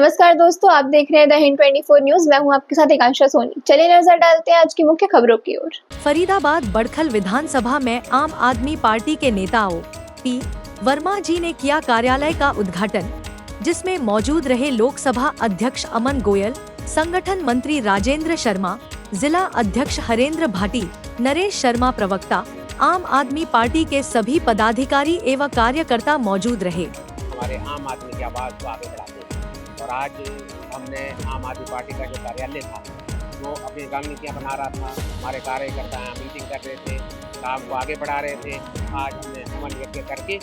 नमस्कार दोस्तों, आप देख रहे हैं द हिंद 24 न्यूज। मैं हूं आपके साथ एकांशा सोनी। चलिए नजर डालते हैं आज की मुख्य खबरों की ओर। फरीदाबाद बड़खल विधानसभा में आम आदमी पार्टी के नेताओं पी वर्मा जी ने किया कार्यालय का उद्घाटन, जिसमें मौजूद रहे लोकसभा अध्यक्ष अमन गोयल, संगठन मंत्री राजेंद्र शर्मा, जिला अध्यक्ष हरेंद्र भाटी, नरेश शर्मा प्रवक्ता, आम आदमी पार्टी के सभी पदाधिकारी एवं कार्यकर्ता मौजूद रहे। हमारे आम आदमी की आवाज़ को आगे बढ़ाते हैं और आज हमने आम आदमी पार्टी का जो कार्यालय था वो अपनी रणनीतियाँ बना रहा था। हमारे कार्यकर्ता यहाँ मीटिंग कर रहे थे, काम को आगे बढ़ा रहे थे। आज हमने अमन यज्ञ करके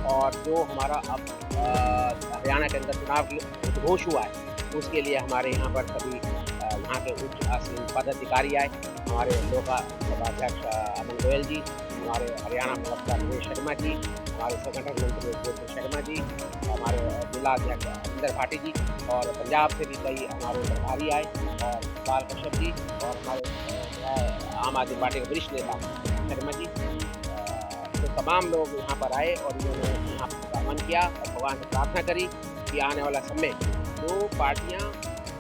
और जो हमारा अब हरियाणा के अंदर चुनाव उद्घोष हुआ है उसके लिए हमारे यहाँ पर सभी यहाँ के उच्च आसीन पदाधिकारी आए। हमारे लोकसभा अध्यक्ष अमन गोयल जी, हमारे हरियाणा प्रवक्ता नरेश शर्मा जी, हमारे संगठन मंत्री राजेंद्र शर्मा जी, हमारे जिला अध्यक्ष हरेंद्र भाटी जी और पंजाब से भी कई हमारे प्रभारी आए और बाल कश्यप जी और हमारे आम आदमी पार्टी के वरिष्ठ नेता शर्मा जी। तो तमाम लोग यहाँ पर आए और उन्होंने यहाँ पर आगमन किया और भगवान से प्रार्थना करी कि आने वाला समय जो पार्टियाँ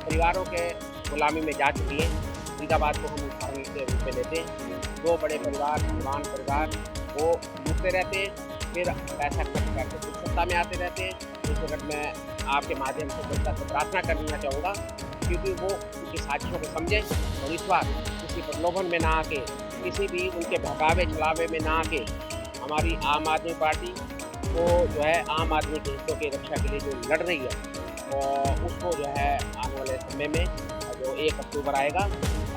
परिवारों के गुलामी में जा चुकी हैं, फरीदाबाद को हम उदाहरण के रूप में लेते हैं। दो बड़े परिवार, धनवान परिवार, वो लूटते रहते हैं, फिर पैसा खर्च करके फिर सत्ता में आते रहते हैं। इस वक्त मैं आपके माध्यम से जनता से प्रार्थना करना चाहूँगा क्योंकि वो उनकी साजिशों को समझे और इस बार किसी प्रलोभन में ना आके, किसी भी उनके बहकावे चलावे में ना आके हमारी आम आदमी पार्टी को जो है आम आदमी के हितों की रक्षा के लिए जो लड़ रही है और उसको जो है आने वाले समय में जो 1 अक्टूबर आएगा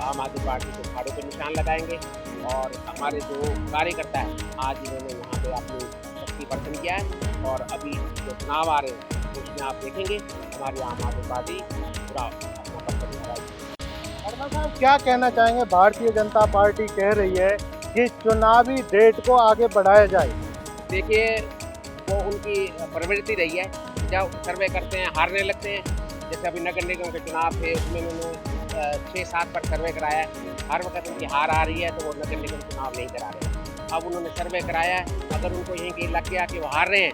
आम आदमी पार्टी के झाड़ों पर निशान लगाएंगे। और हमारे जो कार्यकर्ता है आज इन्होंने यहाँ पे अपनी शक्ति प्रदर्शन किया है और अभी जो चुनाव आ रहे हैं उसमें आप देखेंगे हमारी आम आदमी पार्टी पूरा अपना पक्ष लगाएगी। वर्मा साहब क्या कहना चाहेंगे? भारतीय जनता पार्टी कह रही है कि चुनावी डेट को आगे बढ़ाया जाए। देखिए वो उनकी प्रवृत्ति रही है, जब सर्वे करते हैं हारने लगते हैं। जैसे अभी नगर निगम के चुनाव थे उसमें उन्होंने 6-7 पर सर्वे कराया है, हर वक्त उनकी हार आ रही है तो वो नगर निगम चुनाव नहीं करा रहे। अब उन्होंने सर्वे कराया है, अगर उनको यहीं की लग गया कि वो हार रहे हैं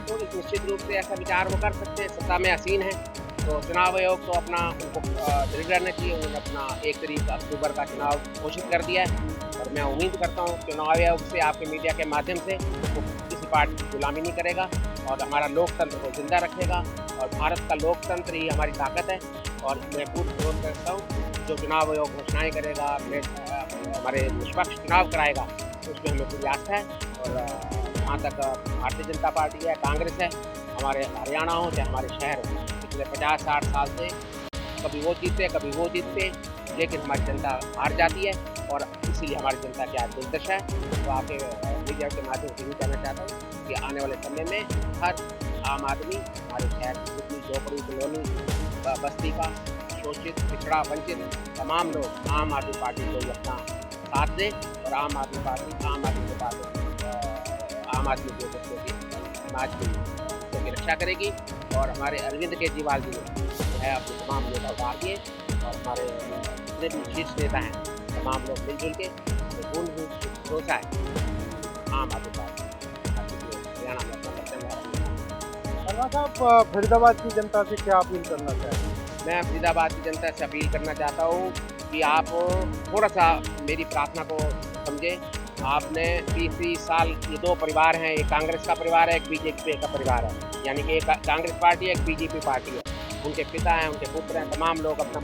तो निश्चित रूप से ऐसा विचार वो कर सकते हैं। सत्ता में आसीन है तो चुनाव आयोग तो अपना उनको दृढ़ रहना चाहिए। उन्होंने अपना 1 अक्टूबर का चुनाव घोषित कर दिया है और मैं उम्मीद करता हूँ चुनाव आयोग से आपके मीडिया के माध्यम से वो किसी पार्टी की गुलामी नहीं करेगा और हमारा लोकतंत्र को जिंदा रखेगा और भारत का लोकतंत्र ही हमारी ताकत है। और मैं पूर्ण विरोध करता हूँ जो चुनाव आयोग घोषणाएँ करेगा, हमारे निष्पक्ष चुनाव कराएगा उसमें हमें पूरी आस्था है। और जहाँ तक भारतीय जनता पार्टी है, कांग्रेस है, हमारे हरियाणा हो चाहे हमारे शहर हो, पिछले 50-60 साल से कभी वो जीतते कभी वो जीतते, लेकिन हमारी जनता हार जाती है और इसीलिए हमारी जनता की आज दुर्दशा है। तो आपके मीडिया के माध्यम से भी कहना चाहता हूँ कि आने वाले समय में हर आम आदमी हमारे शहर की जितनी झोपड़ी कॉलोनी बस्ती का शोषित पिछड़ा वंचित तमाम लोग आम आदमी पार्टी को ही अपना साथ दें और आम आदमी पार्टी आम आदमी के पास आम आदमी के बच्चों की समाज की हितों की रक्षा करेगी। और हमारे अरविंद केजरीवाल जी ने जो है अपने तमाम नेता उतार दिए और हमारे जितने भी शीर्ष नेता हैं तमाम लोग मिलजुल के पूर्ण भरोसा है आम आदमी पार्टी हरियाणा में अपना प्रचंड। वर्मा साहब फरीदाबाद की जनता से क्या अपील करना चाहेंगे? मैं फरीदाबाद की जनता से अपील करना चाहता हूँ कि आप थोड़ा सा मेरी प्रार्थना को समझें। आपने 20 साल ये 2 परिवार हैं, एक कांग्रेस का परिवार है, एक बीजेपी का परिवार है, यानी कि एक कांग्रेस पार्टी है एक बीजेपी पार्टी है। उनके पिता हैं, उनके पुत्र हैं, तमाम लोग अपना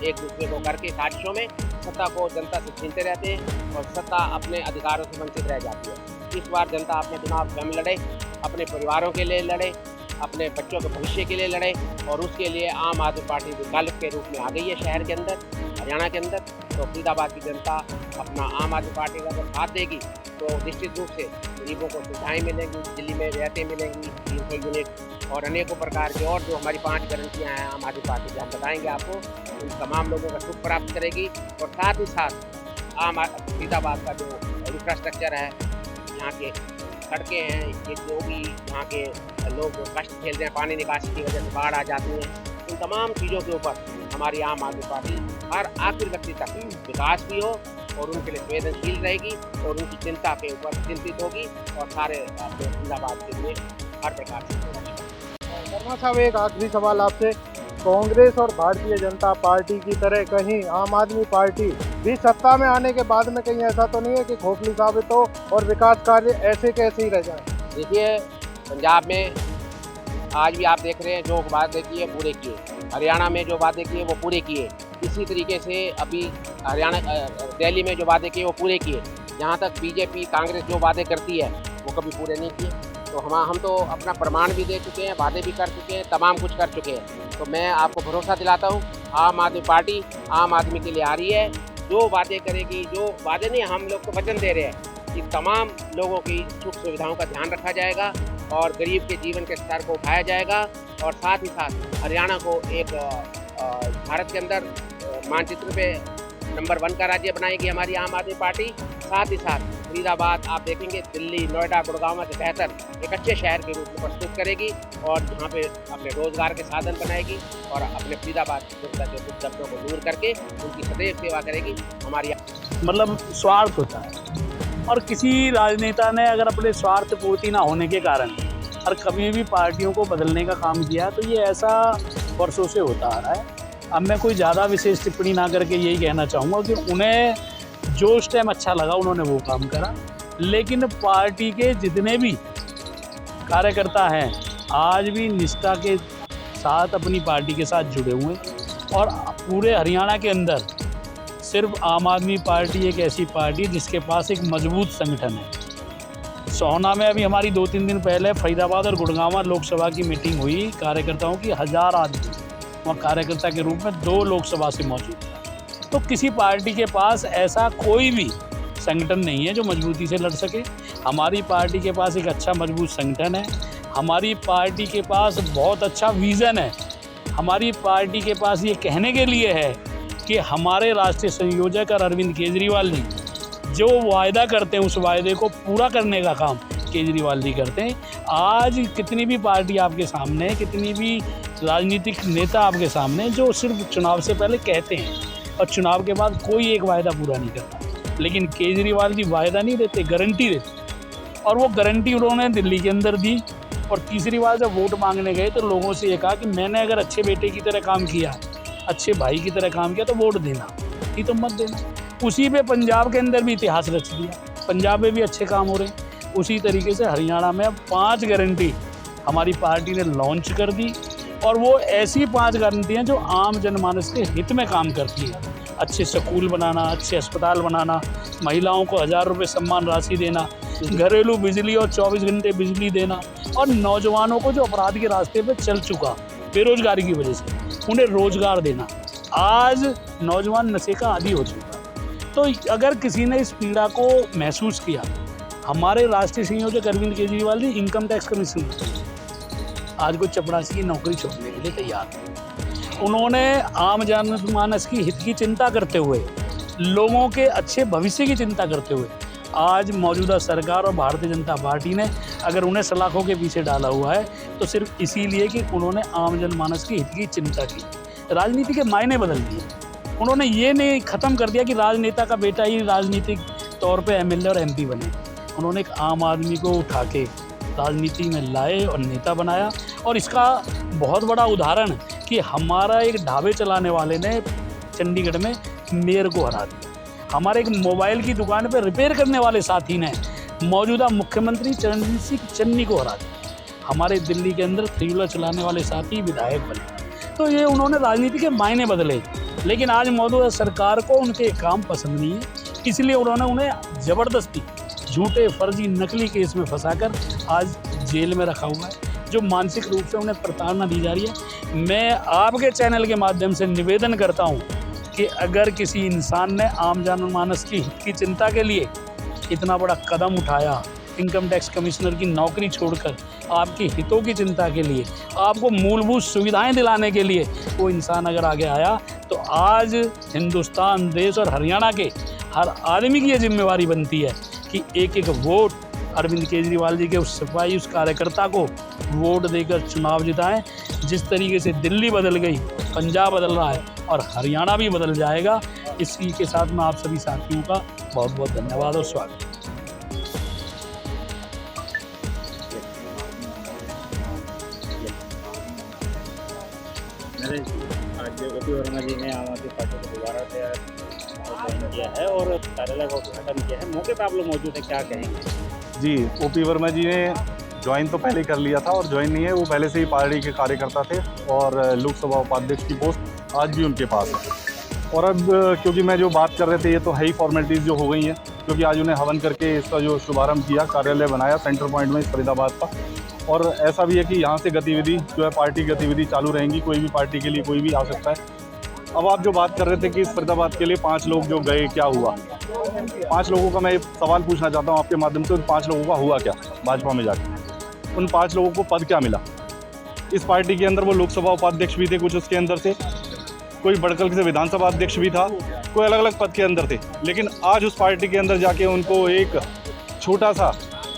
एक दूसरे को करके साजिशों में सत्ता को जनता से छीनते रहते हैं और सत्ता अपने अधिकारों से वंचित रह जाती है। इस बार जनता अपने चुनाव स्वयं लड़े, अपने परिवारों के लिए लड़े, अपने बच्चों के भविष्य के लिए लड़े और उसके लिए आम आदमी पार्टी विकल्प के रूप में आ गई है शहर के अंदर, हरियाणा के अंदर। तो फरीदाबाद की जनता अपना आम आदमी पार्टी का जब साथ देगी तो निश्चित रूप से गरीबों को सुविधाएँ मिलेंगी, दिल्ली में रियायतें मिलेंगी, 300 यूनिट और अनेकों प्रकार के और जो हमारी 5 गारंटियाँ हैं आम आदमी पार्टी की हम बताएंगे आपको, उन तमाम लोगों का सुख प्राप्त करेगी। और साथ ही साथ फरीदाबाद का जो इंफ्रास्ट्रक्चर है, यहाँ के सड़कें हैं, ये जो भी यहाँ के लोग कष्ट झेलते हैं पानी निकासी की वजह से बाढ़ आ जाती है, इन तमाम चीज़ों के ऊपर हमारी आम आदमी पार्टी हर आखिर व्यक्ति तक विकास भी हो और उनके लिए संवेदनशील रहेगी और उनकी चिंता के ऊपर चिंतित होगी और सारे फरीदाबाद के लिए हर प्रकार से। वर्मा साहब एक आखिरी सवाल आपसे, कांग्रेस और भारतीय जनता पार्टी की तरह कहीं आम आदमी पार्टी भी सत्ता में आने के बाद में कहीं ऐसा तो नहीं है कि खोखली साबित हो और विकास कार्य ऐसे कैसे ही रह जाए? देखिए, पंजाब में आज भी आप देख रहे हैं जो वादे किए पूरे किए, हरियाणा में जो वादे किए वो पूरे किए, इसी तरीके से अभी हरियाणा दिल्ली में जो वादे किए वो पूरे किए। जहाँ तक बीजेपी कांग्रेस जो वादे करती है वो कभी पूरे नहीं किए। तो हम तो अपना प्रमाण भी दे चुके हैं, वादे भी कर चुके हैं, तमाम कुछ कर चुके हैं। तो मैं आपको भरोसा दिलाता हूँ, आम आदमी पार्टी आम आदमी के लिए आ रही है। जो वादे करेगी, जो वादे नहीं, हम लोग को वचन दे रहे हैं कि तमाम लोगों की सुख सुविधाओं का ध्यान रखा जाएगा और गरीब के जीवन के स्तर को उठाया जाएगा। और साथ ही साथ हरियाणा को एक भारत के अंदर मानचित्र पे नंबर 1 का राज्य बनाएगी हमारी आम आदमी पार्टी। साथ ही साथ फरीदाबाद आप देखेंगे दिल्ली, नोएडा, गुड़गांव से बेहतर एक अच्छे शहर के रूप में प्रस्तुत करेगी और यहाँ पे अपने रोजगार के साधन बनाएगी और अपने फरीदाबाद जनता के दुख दर्दों को दूर करके उनकी सदैव सेवा करेगी। हमारी मतलब स्वार्थ होता है और किसी राजनेता ने अगर अपने स्वार्थ पूर्ति ना होने के कारण और कभी भी पार्टियों को बदलने का काम किया तो ये ऐसा वर्षों से होता आ रहा है। अब मैं कोई ज़्यादा विशेष टिप्पणी ना करके यही कहना चाहूँगा कि उन्हें जो उस टाइम अच्छा लगा उन्होंने वो काम करा, लेकिन पार्टी के जितने भी कार्यकर्ता हैं आज भी निष्ठा के साथ अपनी पार्टी के साथ जुड़े हुए हैं। और पूरे हरियाणा के अंदर सिर्फ आम आदमी पार्टी एक ऐसी पार्टी जिसके पास एक मजबूत संगठन है। सोहना में अभी हमारी 2-3 दिन पहले फरीदाबाद और गुड़गांव लोकसभा की मीटिंग हुई, कार्यकर्ताओं की 1000 आदमी वहाँ कार्यकर्ता के रूप में 2 लोकसभा से मौजूद था। तो किसी पार्टी के पास ऐसा कोई भी संगठन नहीं है जो मजबूती से लड़ सके। हमारी पार्टी के पास एक अच्छा मजबूत संगठन है, हमारी पार्टी के पास बहुत अच्छा विज़न है, हमारी पार्टी के पास ये कहने के लिए है कि हमारे राष्ट्रीय संयोजक और अरविंद केजरीवाल जी जो वायदा करते हैं उस वायदे को पूरा करने का काम केजरीवाल जी करते हैं। आज कितनी भी पार्टी आपके सामने, कितनी भी राजनीतिक नेता आपके सामने जो सिर्फ चुनाव से पहले कहते हैं और चुनाव के बाद कोई एक वायदा पूरा नहीं करता, लेकिन केजरीवाल जी वायदा नहीं देते, गारंटी देते। और वो गारंटी उन्होंने दिल्ली के अंदर दी। और तीसरी बार जब वोट मांगने गए तो लोगों से ये कहा कि मैंने अगर अच्छे बेटे की तरह काम किया, अच्छे भाई की तरह काम किया तो वोट देना, नहीं तो मत देना। उसी पे पंजाब के अंदर भी इतिहास रच दिया, पंजाब में भी अच्छे काम हो रहे हैं। उसी तरीके से हरियाणा में अब 5 गारंटी हमारी पार्टी ने लॉन्च कर दी और वो ऐसी 5 गारंटी हैं जो आम जनमानस के हित में काम करती है। अच्छे स्कूल बनाना, अच्छे अस्पताल बनाना, महिलाओं को 1000 रुपये सम्मान राशि देना, घरेलू बिजली और 24 घंटे बिजली देना और नौजवानों को जो अपराध के रास्ते पे चल चुका बेरोजगारी की वजह से उन्हें रोजगार देना। आज नौजवान नशे का आदी हो चुका है। तो अगर किसी ने इस पीड़ा को महसूस किया, हमारे राष्ट्रीय संयोजक Arvind Kejriwal ji income tax commissioner आज को चपरासी की नौकरी छोड़ने के लिए तैयार है। उन्होंने आम जनमानस की हित की चिंता करते हुए, लोगों के अच्छे भविष्य की चिंता करते हुए आज मौजूदा सरकार और भारतीय जनता पार्टी ने अगर उन्हें सलाखों के पीछे डाला हुआ है तो सिर्फ इसीलिए कि उन्होंने आम जनमानस की हित की चिंता की। राजनीति के मायने बदल दिए। उन्होंने ये नहीं ख़त्म कर दिया कि राजनेता का बेटा ही राजनीतिक तौर पे एमएलए और एमपी बने। उन्होंने एक आम आदमी को उठा के राजनीति में लाए और नेता बनाया। और इसका बहुत बड़ा उदाहरण कि हमारा एक ढाबे चलाने वाले ने चंडीगढ़ में मेयर को हरा दिया। हमारे एक मोबाइल की दुकान पर रिपेयर करने वाले साथी ने मौजूदा मुख्यमंत्री चरणजीत सिंह चन्नी को हरा दिया। हमारे दिल्ली के अंदर 3 व्हीलर चलाने वाले साथी विधायक बने। तो ये उन्होंने राजनीति के मायने बदले, लेकिन आज मौजूदा सरकार को उनके काम पसंद नहीं है, इसलिए उन्होंने उन्हें ज़बरदस्ती झूठे, फर्जी, नकली केस में फंसाकर आज जेल में रखा हुआ है, जो मानसिक रूप से उन्हें प्रताड़ना दी जा रही है। मैं आपके चैनल के माध्यम से निवेदन करता हूं कि अगर किसी इंसान ने आम जनमानस की हित की चिंता के लिए इतना बड़ा कदम उठाया, इनकम टैक्स कमिश्नर की नौकरी छोड़कर आपके हितों की चिंता के लिए, आपको मूलभूत सुविधाएं दिलाने के लिए वो इंसान अगर आगे आया, तो आज हिंदुस्तान, देश और हरियाणा के हर आदमी की ये जिम्मेवारी बनती है कि एक एक वोट अरविंद केजरीवाल जी के उस सिपाही, उस कार्यकर्ता को वोट देकर चुनाव जिताएं। जिस तरीके से दिल्ली बदल गई, पंजाब बदल रहा है और हरियाणा भी बदल जाएगा। इसी के साथ मैं आप सभी साथियों का बहुत बहुत धन्यवाद और स्वागत। नरेश जी, आज ओपी वर्मा जी ने आम आदमी पार्टी को दोबारा से ज्वाइन किया है और कार्यालय का उद्घाटन किया है। मौके पर आप लोग मौजूद हैं, क्या कहेंगे? जी, ओपी वर्मा जी ने ज्वाइन तो पहले कर लिया था और ज्वाइन नहीं है, वो पहले से ही पार्टी के कार्यकर्ता थे और लोकसभा उपाध्यक्ष की पोस्ट आज भी उनके पास है। और अब क्योंकि मैं जो बात कर रहे थे ये तो है ही फॉर्मेलिटीज़ जो हो गई हैं, क्योंकि आज उन्हें हवन करके इसका जो शुभारंभ किया, कार्यालय बनाया सेंटर पॉइंट में फरीदाबाद का। और ऐसा भी है कि यहाँ से गतिविधि जो है पार्टी गतिविधि चालू रहेंगी, कोई भी पार्टी के लिए कोई भी आ सकता है। अब आप जो बात कर रहे थे कि इस फरीदाबाद के लिए 5 लोग जो गए, क्या हुआ? 5 लोगों का मैं एक सवाल पूछना चाहता हूँ आपके माध्यम से, उन 5 लोगों का हुआ क्या भाजपा में जाकर? उन 5 लोगों को पद क्या मिला? इस पार्टी के अंदर वो लोकसभा उपाध्यक्ष भी थे कुछ उसके अंदर से, कोई बड़कल से विधानसभा अध्यक्ष भी था, कोई अलग अलग पद के अंदर थे। लेकिन आज उस पार्टी के अंदर जाके उनको एक छोटा सा,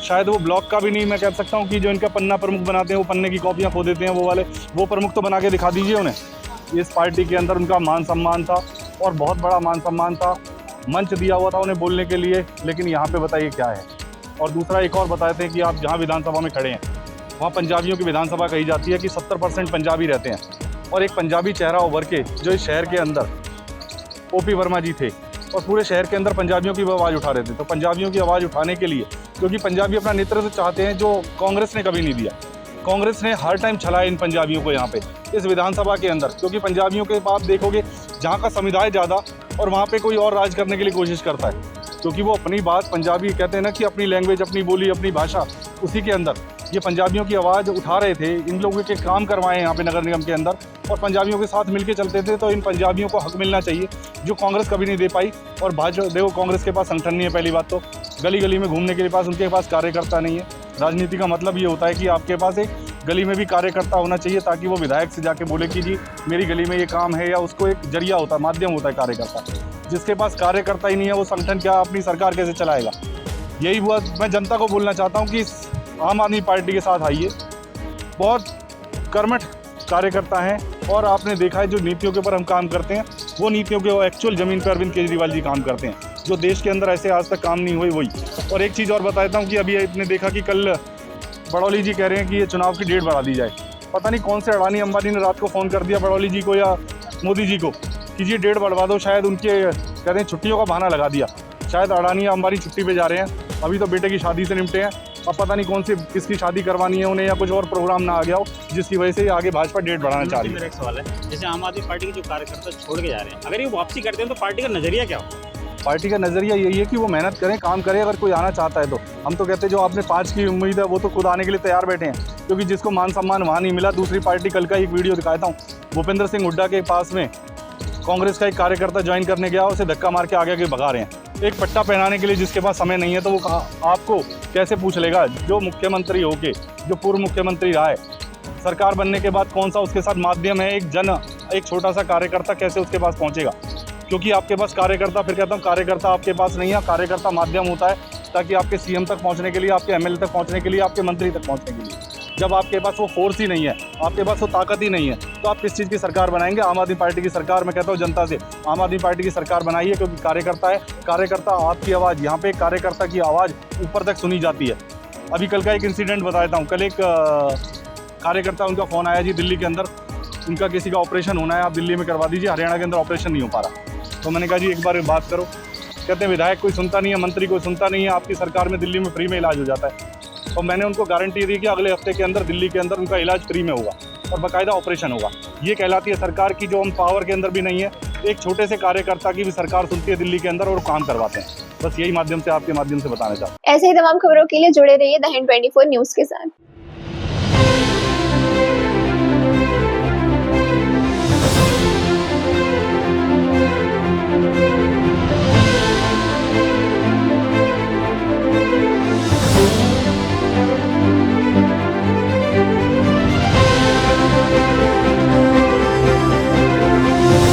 शायद वो ब्लॉक का भी नहीं, मैं कह सकता हूँ कि जो इनका पन्ना प्रमुख बनाते हैं, वो पन्ने की कॉपियाँ खो देते हैं वो वाले, वो प्रमुख तो बना के दिखा दीजिए उन्हें। इस पार्टी के अंदर उनका मान सम्मान था और बहुत बड़ा मान सम्मान था, मंच दिया हुआ था उन्हें बोलने के लिए, लेकिन यहाँ पे बताइए क्या है। और दूसरा एक और बताते हैं कि आप जहाँ विधानसभा में खड़े हैं वहाँ पंजाबियों की विधानसभा कही जाती है कि 70% पंजाबी रहते हैं, और एक पंजाबी चेहरा उभर के जो इस शहर के अंदर ओपी वर्मा जी थे और पूरे शहर के अंदर पंजाबियों की आवाज़ उठा रहे थे। तो पंजाबियों की आवाज़ उठाने के लिए, क्योंकि पंजाबी अपना नेतृत्व चाहते हैं जो कांग्रेस ने कभी नहीं दिया, कांग्रेस ने हर टाइम छलाया इन पंजाबियों को यहाँ पे इस विधानसभा के अंदर, क्योंकि पंजाबियों के आप देखोगे जहाँ का समुदाय ज़्यादा और वहाँ पे कोई और राज करने के लिए कोशिश करता है, क्योंकि वो अपनी बात, पंजाबी कहते हैं ना कि अपनी लैंग्वेज, अपनी बोली, अपनी भाषा, उसी के अंदर ये पंजाबियों की आवाज़ उठा रहे थे। इन लोगों के काम करवाए यहाँ पे नगर निगम के अंदर और पंजाबियों के साथ मिलके चलते थे। तो इन पंजाबियों को हक मिलना चाहिए जो कांग्रेस कभी नहीं दे पाई। और भाजपा देखो, कांग्रेस के पास संगठन नहीं है, पहली बात तो गली गली में घूमने के पास उनके पास कार्यकर्ता नहीं है। राजनीति का मतलब ये होता है कि आपके पास एक गली में भी कार्यकर्ता होना चाहिए, ताकि वो विधायक से जाके बोले कि जी मेरी गली में ये काम है, या उसको एक जरिया होता है, माध्यम होता है कार्यकर्ता। जिसके पास कार्यकर्ता ही नहीं है वो संगठन क्या अपनी सरकार कैसे चलाएगा? यही हुआ। मैं जनता को बोलना चाहता हूँ कि आम आदमी पार्टी के साथ आइए, बहुत कर्मठ कार्यकर्ता हैं और आपने देखा है जो नीतियों के ऊपर हम काम करते हैं वो नीतियों के एक्चुअल ज़मीन पर अरविंद केजरीवाल जी काम करते हैं, जो देश के अंदर ऐसे आज तक काम नहीं हुए वही। और एक चीज़ और बता देता हूँ कि अभी आपने देखा कि कल बड़ौली जी कह रहे हैं कि ये चुनाव की डेट बढ़ा दी जाए। पता नहीं कौन से अडानी अंबानी ने रात को फ़ोन कर दिया बड़ौली जी को या मोदी जी को कि जी डेट बढ़वा दो। शायद उनके कहते हैं छुट्टियों का बहाना लगा दिया, शायद अडानी या अंबानी छुट्टी पे जा रहे हैं, अभी तो बेटे की शादी से निपटे हैं। अब पता नहीं कौन सी किसकी शादी करवानी है उन्हें, या कुछ और प्रोग्राम ना आ गया हो जिसकी वजह से आगे भाजपा डेट बढ़ाना चाह रही है। मेरा एक सवाल है, जैसे आम आदमी पार्टी के जो कार्यकर्ता छोड़ के जा रहे हैं, अगर ये वापसी करते हैं तो पार्टी का नजरिया क्या हो? पार्टी का नज़रिया यही है कि वो मेहनत करें, काम करें। अगर कोई आना चाहता है तो हम तो कहते हैं जो आपने 5 की उम्मीद है वो तो खुद आने के लिए तैयार बैठे हैं, क्योंकि जिसको मान सम्मान वहाँ नहीं मिला। दूसरी पार्टी, कल का एक वीडियो दिखाता हूँ, भूपेंद्र सिंह हुड्डा के पास में कांग्रेस का एक कार्यकर्ता ज्वाइन करने गया, उसे धक्का मार के आगे भगा रहे हैं एक पट्टा पहनाने के लिए, जिसके पास समय नहीं है। तो वो आपको कैसे पूछ लेगा? जो मुख्यमंत्री होके, जो पूर्व मुख्यमंत्री रहा है, सरकार बनने के बाद कौन सा उसके साथ माध्यम है? एक छोटा सा कार्यकर्ता कैसे उसके पास पहुंचेगा? क्योंकि आपके पास कार्यकर्ता, फिर कहता हूँ कार्यकर्ता आपके पास नहीं है, कार्यकर्ता माध्यम होता है ताकि आपके सीएम तक पहुंचने के लिए, आपके एमएलए तक पहुंचने के लिए, आपके मंत्री तक पहुंचने के लिए। जब आपके पास वो फोर्स ही नहीं है, आपके पास वो ताकत ही नहीं है, तो आप किस चीज़ की सरकार बनाएंगे? आम आदमी पार्टी की सरकार। मैं कहता हूँ जनता से आम आदमी पार्टी की सरकार बनाइए, क्योंकि कार्यकर्ता है, कार्यकर्ता आपकी आवाज़, यहाँ पे कार्यकर्ता की आवाज़ ऊपर तक सुनी जाती है। अभी कल का एक इंसिडेंट बता देता हूँ। कल एक कार्यकर्ता, उनका फ़ोन आया जी दिल्ली के अंदर उनका किसी का ऑपरेशन होना है, आप दिल्ली में करवा दीजिए, हरियाणा के अंदर ऑपरेशन नहीं हो पा रहा। तो मैंने कहा जी एक बार बात करो। कहते हैं विधायक कोई सुनता नहीं है, मंत्री कोई सुनता नहीं है, आपकी सरकार में दिल्ली में फ्री में इलाज हो जाता है। और मैंने उनको गारंटी दी कि अगले हफ्ते के अंदर दिल्ली के अंदर उनका इलाज फ्री में होगा और बाकायदा ऑपरेशन होगा। ये कहलाती है सरकार की, जो हम पावर के अंदर भी नहीं है, एक छोटे से कार्यकर्ता की भी सरकार सुनती है दिल्ली के अंदर और काम करवाते हैं। बस यही माध्यम से, आपके माध्यम से बताना चाहता हूँ। ऐसे ही तमाम खबरों के लिए जुड़े रहिए द हिंद 24 न्यूज़ के साथ।